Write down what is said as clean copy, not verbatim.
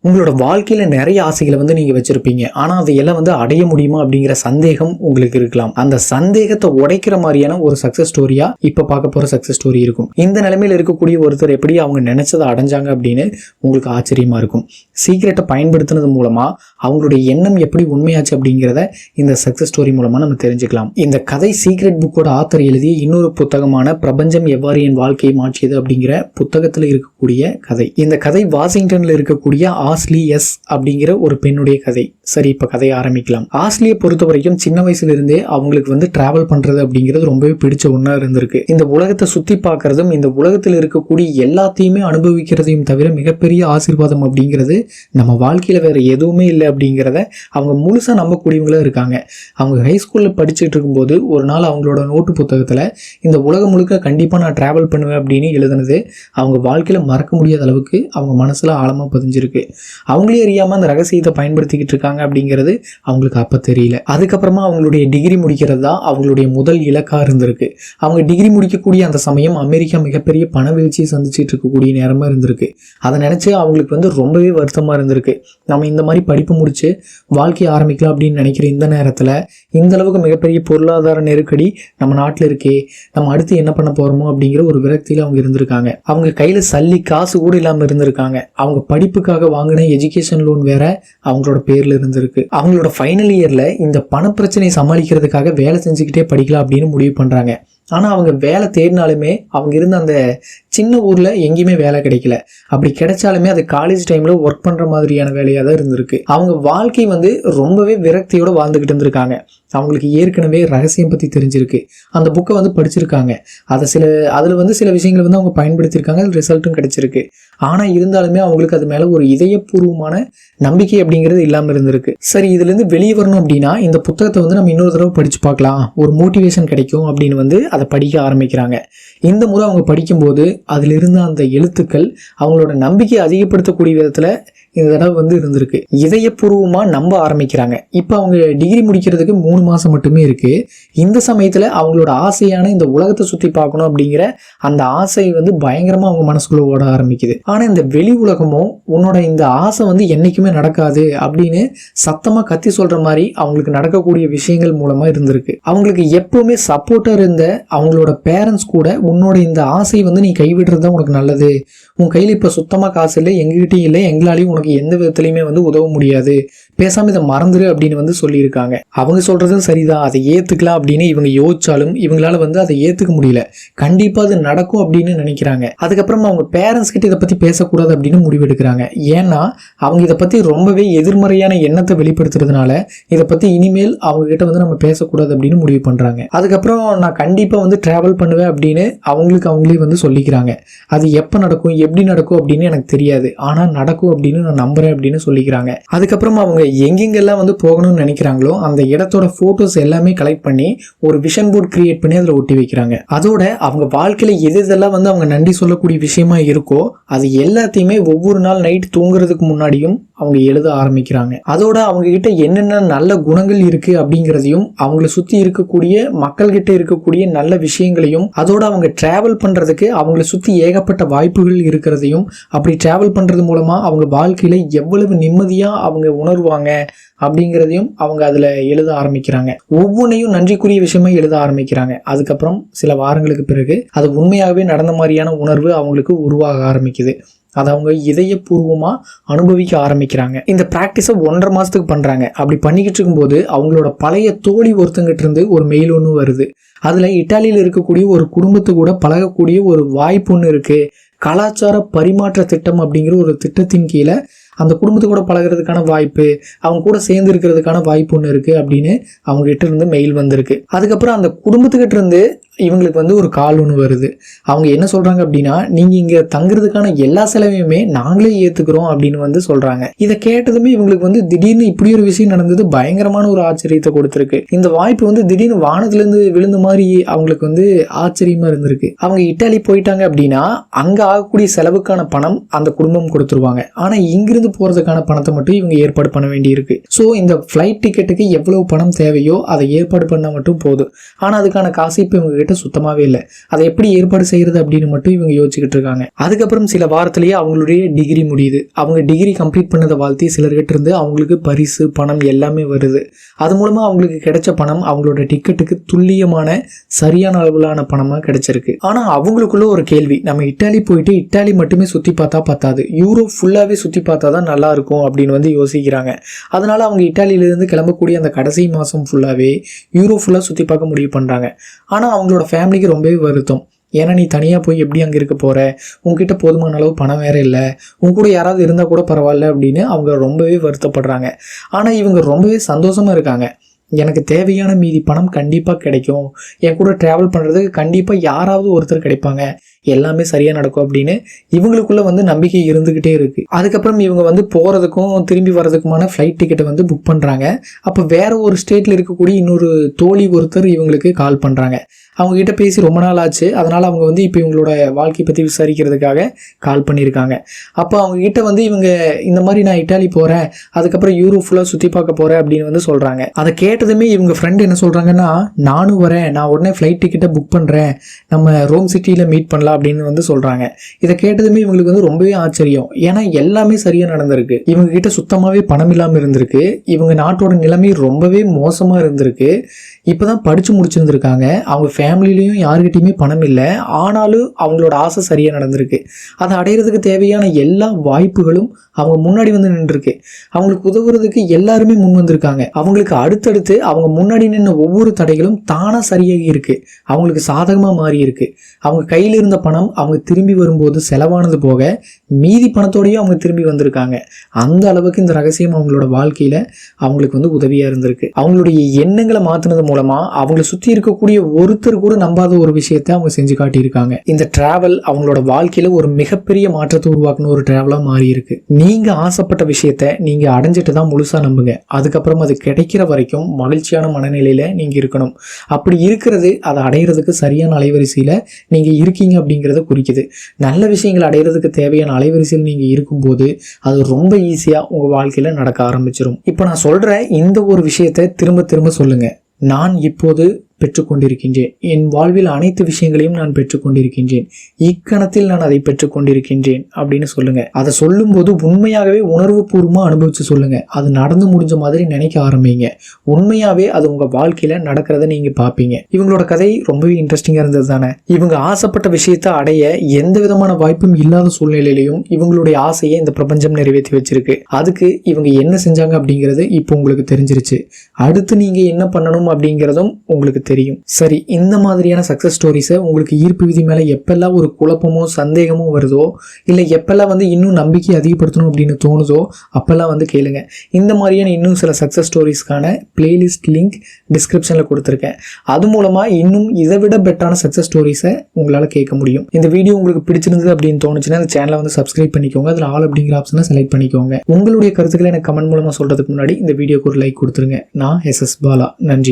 உங்களோட வாழ்க்கையில நிறைய ஆசைகளை நீங்க வச்சிருப்பீங்க. ஆனா அதையெல்லாம் அடைய முடியுமா அப்படிங்கிற சந்தேகம் உங்களுக்கு இருக்கலாம். அந்த சந்தேகத்தை உடைக்கிற மாதிரியான ஒரு சக்சஸ் ஸ்டோரியா இப்ப பார்க்க போற சக்சஸ் ஸ்டோரி இருக்கும். இந்த நிலைமையில இருக்கக்கூடிய ஒருத்தர் எப்படி அவங்க நினைச்சதை அடைஞ்சாங்க அப்படின்னு உங்களுக்கு ஆச்சரியமா இருக்கும். சீக்ரெட்டை பயன்படுத்தினது மூலமா அவங்களுடைய எண்ணம் எப்படி உண்மையாச்சு அப்படிங்கிறத இந்த சக்சஸ் ஸ்டோரி மூலமா நம்ம தெரிஞ்சுக்கலாம். இந்த கதை சீக்ரெட் புக்கோட ஆத்தர் எழுதிய இன்னொரு புத்தகமான பிரபஞ்சம் எவ்வாறு என் வாழ்க்கையை மாற்றியது அப்படிங்கிற புத்தகத்துல இருக்கக்கூடிய கதை. இந்த கதை வாஷிங்டன்ல இருக்கக்கூடிய ஆஸ்லி எஸ் அப்படிங்கிற ஒரு பெண்ணுடைய கதை. சரி, இப்ப கதையை ஆரம்பிக்கலாம். ஆஸ்லியை பொறுத்த வரைக்கும் சின்ன வயசுல இருந்தே அவங்களுக்கு டிராவல் பண்றது அப்படிங்கிறது ரொம்பவே பிடிச்ச ஒண்ணா இருந்திருக்கு. இந்த உலகத்தை சுத்தி பார்க்கறதும் இந்த உலகத்தில் இருக்கக்கூடிய எல்லாத்தையுமே அனுபவிக்கிறதையும் தவிர மிகப்பெரிய ஆசீர்வாதம் அப்படிங்கிறது நம்ம வாழ்க்கையில வேற எதுவுமே இல்லை அப்படிங்கிறத அவங்க முழுசா நம்பக்கூடியவங்களா இருக்காங்க. அவங்க ஹைஸ்கூல்ல படிச்சுட்டு இருக்கும்போது ஒரு நாள் அவங்களோட நோட்டு புத்தகத்துல இந்த உலகம் முழுக்க கண்டிப்பா நான் டிராவல் பண்ணுவேன் அப்படின்னு எழுதுனது அவங்க வாழ்க்கையில மறக்க முடியாத அளவுக்கு அவங்க மனசுல ஆழமா பதிஞ்சிருக்கு. அவங்களே அறியாம அந்த ரகசியத்தை பயன்படுத்திக்கிட்டு இருக்காங்க அப்படிங்கிறது அவங்களுக்கு அப்ப தெரியல. அதுக்கப்புறமா அவங்களுடைய டிகிரி முடிக்கிறது தான் அவங்களுடைய முதல் இலக்கா இருந்திருக்கு. அவங்க டிகிரி முடிக்கக்கூடிய அந்த சமயம் அமெரிக்கா மிகப்பெரிய பண வீழ்ச்சியை சந்திச்சுட்டு இருக்கக்கூடிய நேரமா இருந்திருக்கு. அதை நினைச்சு அவங்களுக்கு ரொம்பவே வருத்தமா இருந்திருக்கு. நம்ம இந்த மாதிரி படிப்பு முடிச்சு வாழ்க்கையை ஆரம்பிக்கலாம் அப்படின்னு நினைக்கிற இந்த நேரத்துல இந்த அளவுக்கு மிகப்பெரிய பொருளாதார நெருக்கடி நம்ம நாட்டில் இருக்கே, நம்ம அடுத்து என்ன பண்ண போறோமோ அப்படிங்கிற ஒரு விரக்தியில அவங்க இருந்திருக்காங்க. அவங்க கையில சல்லி காசு கூட இல்லாம இருந்திருக்காங்க. அவங்க படிப்புக்காக வாங்கின எஜுகேஷன் லோன் வேற அவங்களோட பேர்ல இருந்திருக்கு. அவங்களோட ஃபைனல் இயர்ல இந்த பண பிரச்சனையை சமாளிக்கிறதுக்காக வேலை செஞ்சுக்கிட்டே படிக்கலாம் அப்படின்னு முடிவு பண்றாங்க. ஆனா அவங்க வேலை தேடினாலுமே அவங்க இருந்த அந்த சின்ன ஊர்ல எங்கேயுமே வேலை கிடைக்கல. அப்படி கிடைச்சாலுமே அது காலேஜ் டைம்ல ஒர்க் பண்ற மாதிரியான வேலையா தான் இருந்திருக்கு. அவங்க வாழ்க்கை ரொம்பவே விரக்தியோட வாழ்ந்துகிட்டு இருந்திருக்காங்க. அவங்களுக்கு ஏற்கனவே ரகசியம் பத்தி தெரிஞ்சிருக்கு. அந்த புக்கை படிச்சிருக்காங்க. அதுல சில விஷயங்கள் அவங்க பயன்படுத்தியிருக்காங்க. ரிசல்ட்டும் கிடைச்சிருக்கு. ஆனா இருந்தாலுமே அவங்களுக்கு அது மேல ஒரு இதயபூர்வமான நம்பிக்கை அப்படிங்கிறது இல்லாம இருந்திருக்கு. சரி, இதுல இருந்து வெளியே வரணும் அப்படின்னா இந்த புத்தகத்தை நம்ம இன்னொரு தடவை படிச்சு பார்க்கலாம், ஒரு மோட்டிவேஷன் கிடைக்கும் அப்படின்னு அதை படிக்க ஆரம்பிக்கிறாங்க. இந்த முறை அவங்க படிக்கும்போது அதுல இருந்த அந்த எழுத்துக்கள் அவங்களோட நம்பிக்கையை அதிகப்படுத்தக்கூடிய விதத்துல இந்த தடவை இருந்திருக்கு. இதயபூர்வமா நம்ப ஆரம்பிக்கிறாங்க. இப்ப அவங்க டிகிரி முடிக்கிறதுக்கு 3 மாசம் மட்டுமே இருக்கு. இந்த சமயத்துல அவங்களோட ஆசையான இந்த உலகத்தை சுத்தி பார்க்கணும் அப்படிங்கிற அந்த ஆசை பயங்கரமா அவங்க மனசுக்குள்ள ஓட ஆரம்பிக்குது. ஆனா இந்த வெளி உலகமும் உன்னோட இந்த ஆசை என்னைக்குமே நடக்காது அப்படின்னு சத்தமா கத்தி சொல்ற மாதிரி அவங்களுக்கு நடக்கக்கூடிய விஷயங்கள் மூலமா இருந்திருக்கு. அவங்களுக்கு எப்பவுமே சப்போர்ட்டா இருந்த அவங்களோட பேரண்ட்ஸ் கூட உன்னோட இந்த ஆசை நீ கைவிடுறது உனக்கு நல்லது, உன் கையில இப்ப சுத்தமா காசு இல்லை, எங்ககிட்டயும் இல்லை, எங்களாலையும் உனக்கு எந்த விதத்திலையுமே உதவ முடியாது, பேசாம இதை மறந்துரு அப்படின்னு சொல்லியிருக்காங்க. அவங்க சொல்றதும் சரிதான், அதை ஏத்துக்கலாம் அப்படின்னு இவங்க யோசிச்சாலும் இவங்களால அதை ஏத்துக்க முடியல. கண்டிப்பா அது நடக்கும் அப்படின்னு நினைக்கிறாங்க. அதுக்கப்புறம் அவங்க பேரண்ட்ஸ் கிட்ட இதை பத்தி பேசக்கூடாது அப்படின்னு முடிவெடுக்கிறாங்க. ஏன்னா அவங்க இதை பத்தி ரொம்பவே எதிர்மறையான எண்ணத்தை வெளிப்படுத்துறதுனால இதை பத்தி இனிமேல் அவங்க கிட்ட நம்ம பேசக்கூடாது அப்படின்னு முடிவு பண்றாங்க. அதுக்கப்புறம் நான் கண்டிப்பா டிராவல் பண்ணுவேன் அப்படின்னு அவங்களே சொல்லிக்கிறாங்க. அது எப்ப நடக்கும் எப்படி நடக்கும் அப்படின்னு எனக்கு தெரியாது, ஆனா நடக்கும் அப்படின்னு நான் நம்புறேன் அப்படின்னு சொல்லிக்கிறாங்க. அதுக்கப்புறம் அவங்க எங்கெங்கெல்லாம் போகணும்னு நினைக்கிறாங்களோ அந்த இடத்தோட போட்டோஸ் எல்லாமே கலெக்ட் பண்ணி ஒரு விஷன் போர்ட் கிரியேட் பண்ணி அதுல ஒட்டி வைக்கிறாங்க. அதோட அவங்க வாழ்க்கையில எதெல்லாம் அவங்க நன்றி சொல்லக்கூடிய விஷயமா இருக்கோ அது எல்லாத்தையுமே ஒவ்வொரு நாள் நைட் தூங்குறதுக்கு முன்னாடியும் அவங்க எழுத ஆரம்பிக்கிறாங்க. அதோட அவங்க கிட்ட என்னென்ன நல்ல குணங்கள் இருக்கு அப்படிங்கிறதையும் அவங்களை சுத்தி இருக்கக்கூடிய மக்கள் கிட்ட இருக்கக்கூடிய நல்ல விஷயங்களையும் அதோட அவங்க டிராவல் பண்றதுக்கு அவங்களை சுத்தி ஏகப்பட்ட வாய்ப்புகள் இருக்கிறதையும் அப்படி டிராவல் பண்றது மூலமா அவங்க வாழ்க்கையில எவ்வளவு நிம்மதியா அவங்க உணர்வாங்க அப்படிங்கிறதையும் அவங்க அதுல எழுத ஆரம்பிக்கிறாங்க. ஒவ்வொன்றையும் நன்றிக்குரிய விஷயமா எழுத ஆரம்பிக்கிறாங்க. அதுக்கப்புறம் சில வாரங்களுக்கு பிறகு அது உண்மையாகவே நடந்த மாதிரியான உணர்வு அவங்களுக்கு உருவாக ஆரம்பிக்குது. அதை அவங்க இதயபூர்வமா அனுபவிக்க ஆரம்பிக்கிறாங்க. இந்த பிராக்டிஸை 1.5 மாசத்துக்கு பண்றாங்க. அப்படி பண்ணிக்கிட்டு இருக்கும்போது அவங்களோட பழைய தோழி ஒருத்தங்கிட்ட இருந்து ஒரு மெயில் ஒன்று வருது. அதுல இட்டாலியில இருக்கக்கூடிய ஒரு குடும்பத்து கூட பழகக்கூடிய ஒரு வாய்ப்பு ஒன்று இருக்கு, கலாச்சார பரிமாற்ற திட்டம் அப்படிங்கிற ஒரு திட்டத்தின் கீழே அந்த குடும்பத்து கூட பழகிறதுக்கான வாய்ப்பு, அவங்க கூட சேர்ந்து இருக்கிறதுக்கான வாய்ப்பு ஒன்று இருக்கு அப்படின்னு அவங்க கிட்ட இருந்து மெயில் வந்திருக்கு. அதுக்கப்புறம் அந்த குடும்பத்துக்கிட்ட இருந்து இவங்களுக்கு ஒரு கால் ஒன்று வருது. அவங்க என்ன சொல்றாங்க அப்படின்னா, நீங்க இங்க தங்குறதுக்கான எல்லா செலவையுமே நாங்களே ஏத்துக்கிறோம் அப்படின்னு சொல்றாங்க. இதை கேட்டதுமே இவங்களுக்கு திடீர்னு இப்படி ஒரு விஷயம் நடந்தது பயங்கரமான ஒரு ஆச்சரியத்தை கொடுத்திருக்கு. இந்த வாய்ப்பு திடீர்னு வானத்துல இருந்து விழுந்த மாதிரி அவங்களுக்கு ஆச்சரியமா இருந்திருக்கு. அவங்க இட்டாலி போயிட்டாங்க அப்படின்னா அங்க ஆகக்கூடிய செலவுக்கான பணம் அந்த குடும்பம் கொடுத்துருவாங்க. ஆனா இங்கிருந்து அங்கிருந்து போறதுக்கான பணத்தை மட்டும் இவங்க ஏற்பாடு பண்ண வேண்டியிருக்கு. ஸோ இந்த ஃப்ளைட் டிக்கெட்டுக்கு எவ்வளவு பணம் தேவையோ அதை ஏற்பாடு பண்ணால் மட்டும் போதும். ஆனால் அதுக்கான காசு இப்போ இவங்க கிட்ட சுத்தமாகவே இல்லை. அதை எப்படி ஏற்பாடு செய்யறது அப்படின்னு மட்டும் இவங்க யோசிச்சுக்கிட்டு இருக்காங்க. அதுக்கப்புறம் சில வாரத்திலேயே அவங்களுடைய டிகிரி முடியுது. அவங்க டிகிரி கம்ப்ளீட் பண்ணதை வாழ்த்தி சிலர்கிட்ட இருந்து அவங்களுக்கு பரிசு பணம் எல்லாமே வருது. அது மூலமா அவங்களுக்கு கிடைச்ச பணம் அவங்களோட டிக்கெட்டுக்கு துல்லியமான சரியான அளவிலான பணமாக கிடைச்சிருக்கு. ஆனால் அவங்களுக்குள்ள ஒரு கேள்வி, நம்ம இட்டாலி போயிட்டு இட்டாலி மட்டுமே சுற்றி பார்த்தா பத்தாது, யூரோப் ஃபுல்லாகவே சுற்றி பார்த்தா தான் நல்லா இருக்கும் அப்படின்னு வந்து யோசிக்கிறாங்க. அதனால அவங்க இட்டாலியிலேருந்து கிளம்பக்கூடிய அந்த கடைசி மாதம் ஃபுல்லாகவே யூரோப் ஃபுல்லாக சுற்றி பார்க்க முடிவு பண்ணுறாங்க. ஆனால் அவங்களோட ஃபேமிலிக்கு ரொம்பவே வருத்தம். ஏன்னா நீ தனியாக போய் எப்படி அங்கே இருக்க போகிற, உங்ககிட்ட போதுமான அளவு பணம் வேற இல்லை, உங்க கூட யாராவது இருந்தால் கூட பரவாயில்ல அப்படின்னு அவங்க ரொம்பவே வருத்தப்படுறாங்க. ஆனால் இவங்க ரொம்பவே சந்தோஷமாக இருக்காங்க. எனக்கு தேவையான மீதி பணம் கண்டிப்பாக கிடைக்கும், என் கூட ட்ராவல் பண்ணுறதுக்கு கண்டிப்பாக யாராவது ஒருத்தர் கிடைப்பாங்க, எல்லாமே சரியாக நடக்கும் அப்படின்னு இவங்களுக்குள்ள வந்து நம்பிக்கை இருந்துக்கிட்டே இருக்குது. அதுக்கப்புறம் இவங்க வந்து போகிறதுக்கும் திரும்பி வர்றதுக்குமான ஃப்ளைட் டிக்கெட்டை வந்து புக் பண்ணுறாங்க. அப்போ வேற ஒரு ஸ்டேட்டில் இருக்கக்கூடிய இன்னொரு தோழி ஒருத்தர் இவங்களுக்கு கால் பண்ணுறாங்க. அவங்ககிட்ட பேசி ரொம்ப நாள் ஆச்சு. அதனால் அவங்க வந்து இப்போ இவங்களோட வாழ்க்கையை பற்றி விசாரிக்கிறதுக்காக கால் பண்ணியிருக்காங்க. அப்போ அவங்ககிட்ட வந்து இவங்க இந்த மாதிரி நான் இட்டாலி போகிறேன், அதுக்கப்புறம் யூரோப் ஃபுல்லாக சுற்றி பார்க்க போகிறேன் அப்படின்னு வந்து சொல்கிறாங்க. அதை கேட்டதுமே இவங்க ஃப்ரெண்டு என்ன சொல்கிறாங்கன்னா, நானும் வரேன், நான் உடனே ஃப்ளைட் டிக்கெட்டை புக் பண்ணுறேன், நம்ம ரோம் சிட்டியில் மீட் பண்ணலாம் அப்படின்னு வந்து சொல்கிறாங்க. இதை கேட்டதுமே இவங்களுக்கு வந்து ரொம்பவே ஆச்சரியம். ஏன்னா எல்லாமே சரியாக நடந்திருக்கு. இவங்க கிட்ட சுத்தமாகவே பணம் இல்லாமல் இருந்திருக்கு. இவங்க நாட்டோட நிலைமை ரொம்பவே மோசமாக இருந்திருக்கு. இப்போ தான் படித்து முடிச்சிருந்துருக்காங்க. அவங்க ஃபேமிலிலையும் யாருக்கிட்டையுமே பணம் இல்லை. ஆனாலும் அவங்களோட ஆசை சரியாக நடந்திருக்கு. அதை அடையிறதுக்கு தேவையான எல்லா வாய்ப்புகளும் அவங்க முன்னாடி வந்து நின்றுருக்கு. அவங்களுக்கு உதவுறதுக்கு எல்லாருமே முன் வந்திருக்காங்க. அவங்களுக்கு அடுத்தடுத்து அவங்க முன்னாடி நின்ற ஒவ்வொரு தடைகளும் தானாக சரியாகி இருக்கு, அவங்களுக்கு சாதகமாக மாறி இருக்கு. அவங்க கையில் இருந்த பணம் அவங்க திரும்பி வரும்போது செலவானது போக மீதி பணத்தோடையும் அவங்க திரும்பி வந்திருக்காங்க. அந்த அளவுக்கு இந்த ரகசியம் அவங்களோட வாழ்க்கையில் அவங்களுக்கு வந்து உதவியாக இருந்திருக்கு. அவங்களுடைய எண்ணங்களை மாற்றினது மூலமா அவங்களை சுற்றி இருக்கக்கூடிய ஒருத்தர் கூட நம்பாத ஒரு விஷயத்தை அவங்க செஞ்சு காட்டியிருக்காங்க. இந்த டிராவல் அவங்களோட வாழ்க்கையில ஒரு மிகப்பெரிய மாற்றத்தை உருவாக்குன ஒரு டிராவலா மாறி இருக்கு. நீங்க ஆசைப்பட்ட விஷயத்த நீங்க அடைஞ்சிட்டு தான் முழுசா நம்புங்க. அதுக்கப்புறம் அது கிடைக்கிற வரைக்கும் மகிழ்ச்சியான மனநிலையில நீங்க இருக்கணும். அப்படி இருக்கிறது அதை அடையிறதுக்கு சரியான அலைவரிசையில நீங்க இருக்கீங்க அப்படிங்கிறத குறிக்குது. நல்ல விஷயங்களை அடையிறதுக்கு தேவையான அலைவரிசையில் நீங்க இருக்கும்போது அது ரொம்ப ஈஸியா உங்க வாழ்க்கையில நடக்க ஆரம்பிச்சிடும். இப்போ நான் சொல்ற இந்த ஒரு விஷயத்த திரும்ப திரும்ப சொல்லுங்க. நான் இப்போது பெற்றுக்கொண்டிருக்கின்றேன், என் வாழ்வில் அனைத்து விஷயங்களையும் நான் பெற்றுக்கொண்டிருக்கின்றேன், இக்கணத்தில் நான் அதை பெற்றுக்கொண்டிருக்கின்றேன் அப்படின்னு சொல்லுங்க. அதை சொல்லும் போது உண்மையாகவே உணர்வு பூர்வமா அனுபவிச்சு சொல்லுங்க. அது நடந்து முடிஞ்ச மாதிரி நினைக்க ஆரம்பிங்க. உண்மையாவே அது உங்க வாழ்க்கையில நடக்கிறத நீங்க பாப்பீங்க. இவங்களோட கதை ரொம்பவே இன்ட்ரெஸ்டிங்கா இருந்தது தானே. இவங்க ஆசைப்பட்ட விஷயத்தை அடைய எந்த விதமான வாய்ப்பும் இல்லாத சூழ்நிலையிலையும் இவங்களுடைய ஆசையை இந்த பிரபஞ்சம் நிறைவேற்றி வச்சிருக்கு. அதுக்கு இவங்க என்ன செஞ்சாங்க அப்படிங்கிறது இப்போ உங்களுக்கு தெரிஞ்சிருச்சு. அடுத்து நீங்க என்ன பண்ணணும் அப்படிங்கிறதும் உங்களுக்கு தெரியும். சரி, இந்த மாதிரியான சக்சஸ் ஸ்டோரிஸை உங்களுக்கு ஈர்ப்பு விதி மேல எப்பெல்லாம் ஒரு குழப்பமோ சந்தேகமோ வருதோ, இல்லை எப்பெல்லாம் வந்து இன்னும் நம்பிக்கை அதிகப்படுத்தணும் அப்படின்னு தோணுதோ அப்பெல்லாம் வந்து கேளுங்க. இந்த மாதிரியான இன்னும் சில சக்சஸ் ஸ்டோரிஸ்க்கான பிளேலிஸ்ட் லிங்க் டிஸ்கிரிப்ஷனில் கொடுத்துருக்கேன். அது மூலமா இன்னும் இதை விட பெட்டரான சக்சஸ் ஸ்டோரிஸை உங்களால் கேட்க முடியும். இந்த வீடியோ உங்களுக்கு பிடிச்சிருந்தது அப்படின்னு தோணுச்சுன்னா அந்த சேனலை வந்து சப்ஸ்கிரைப் பண்ணிக்கோங்க. அதில் ஆல் அப்படிங்கிற ஆப்ஷனை செலக்ட் பண்ணிக்கோங்க. உங்களுடைய கருத்துக்களை எனக்கு கமெண்ட் மூலமாக சொல்றதுக்கு முன்னாடி இந்த வீடியோக்கு ஒரு லைக் கொடுத்துருங்க. நான் SS பாலா. நன்றி.